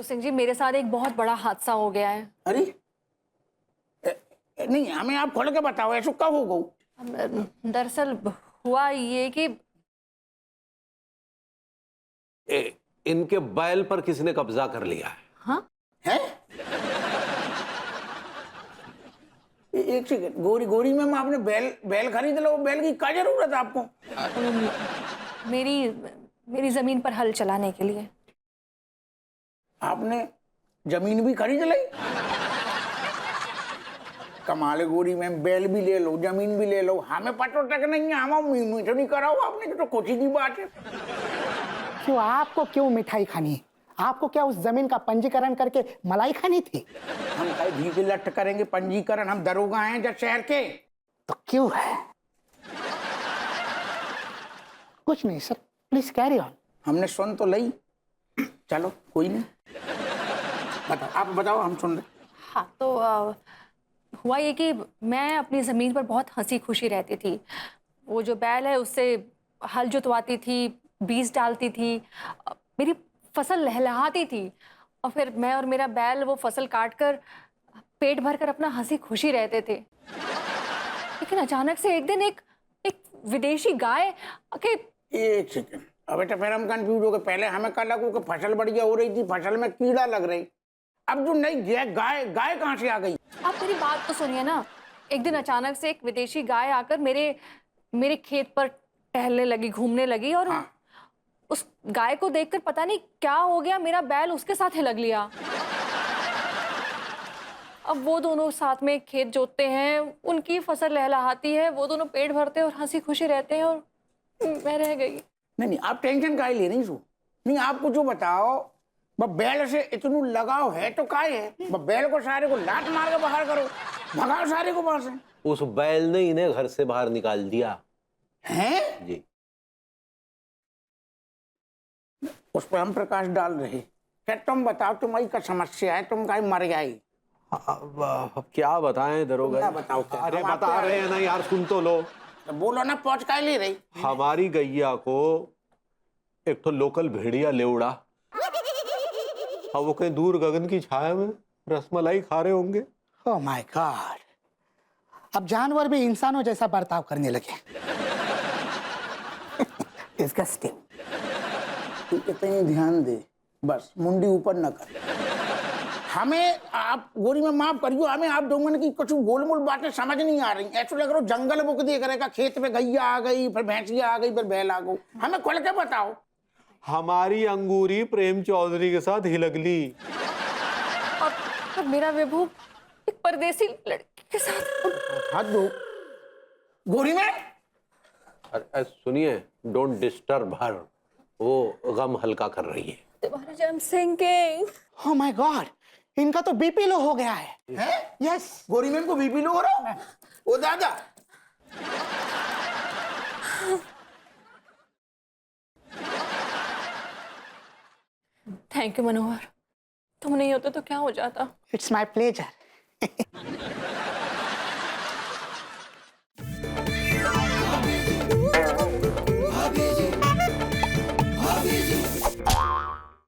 तो सिंह जी मेरे साथ एक बहुत बड़ा हादसा हो गया है। अरे नहीं, हमें आप खोल के बताओ, ऐसा कब हो गई? दरअसल हुआ ये कि इनके बैल पर किसने कब्जा कर लिया है? हाँ है? एक सेकंड, गोरी गोरी मैम, आपने बैल बैल खरीद लो, बैल की क्या जरूरत है आपको? मेरी मेरी जमीन पर हल चलाने के लिए। आपने जमीन भी खरीद ली? कमाल है गोरी मैम, बैल भी ले लो, जमीन भी ले लो, हमें पता तक नहीं है, हम मीठो नहीं कराओ आपने, तो खुशी की बात है। क्यों आपको क्यों मिठाई खानी है? आपको क्या उस जमीन का पंजीकरण करके मलाई खानी थी? हम कहीं भी की लट करेंगे पंजीकरण? हम दरोगा हैं जब शहर के। तो क्यों है? कुछ नहीं सर, प्लीज कैरी ऑन। हमने सुन तो लई, चलो कोई नहीं, बताओ, आप बताओ, हम सुन रहे। हाँ तो हुआ ये कि मैं अपनी ज़मीन पर बहुत हंसी खुशी रहती थी। वो जो बैल है उससे हल जुतवाती थी, बीज डालती थी, मेरी फसल लहलहाती थी, और फिर मैं और मेरा बैल वो फसल काट कर पेट भर कर अपना हंसी खुशी रहते थे। लेकिन अचानक से एक दिन एक एक विदेशी गाय के एक सेकंड, अब बेटा फिर हम कंफ्यूज हो गए। पहले हमें कहा लगा कि फसल बढ़िया हो रही थी, फसल में कीड़ा लग रही, अब जो नई गाय गाय कहाँ से आ गई? आप मेरी बात तो सुनिए ना। एक दिन अचानक से एक विदेशी गाय आकर मेरे खेत पर टहलने लगी, घूमने लगी, और हाँ। उस गाय को देखकर पता नहीं क्या हो गया, मेरा बैल उसके साथ ही लग लिया। अब वो दोनों साथ में खेत जोतते हैं, उनकी फसल लहलहाती है, वो दोनों पेट भरते हैं और हंसी खुशी रहते हैं, और मैं रह गई। नहीं नहीं, आप टेंशन काहे ले रही सो? नहीं, आपको जो बताओ, बैल से इतना लगाव है तो काहे है? बैल को सारे को लात मार के बाहर करो, भगाओ सारे को बाहर से। उस बैल ने इन्हें घर से बाहर निकाल दिया हैं? जी। उस पर हम प्रकाश डाल रहे। क्या तुम बताओ, तुम्हारी क्या समस्या है? तुम काहे मर गई? अब क्या बताएं दरोगा? क्या बताओ क्या? अरे हम बता आपको- रहे हैं ना यार, सुन तो लो। तो बोलो ना, पहुंच काहे ले रही? हमारी गैया को एक तो लोकल भेड़िया ले उड़ा, अब वो कहीं दूर गगन की छाया में रसमलाई खा रहे होंगे। ओह माय गॉड, अब जानवर भी इंसानों जैसा बर्ताव करने लगे। डिस्गस्टिंग। तू इतने ध्यान दे, बस मुंडी ऊपर न कर। हमें आप गोरी में माफ करियो, हमें आप दोनों की कुछ गोलमोल बातें समझ नहीं आ रही। ऐसा लग रहा है जंगल बुक देख रहेगा, खेत में गैया आ गई, फिर भैंसिया आ गई, फिर बैल आ गई। हमें खोल के बताओ। हमारी अंगूरी प्रेम चौधरी के साथ हिलगली। और मेरा विभू एक परदेसी लड़की के साथ। हाथ दो गोरी में। अरे सुनिए, डोंट डिस्टर्ब हर, वो गम हल्का कर रही है। तुम्हारे जम सिंह के। ओह माय गॉड, इनका तो बीपी लो हो गया है। हैं? यस। गोरी में को बीपी लो हो रहा है? ओ दादा, थैंक यू मनोहर, तुम नहीं होते तो क्या हो जाता। It's my pleasure.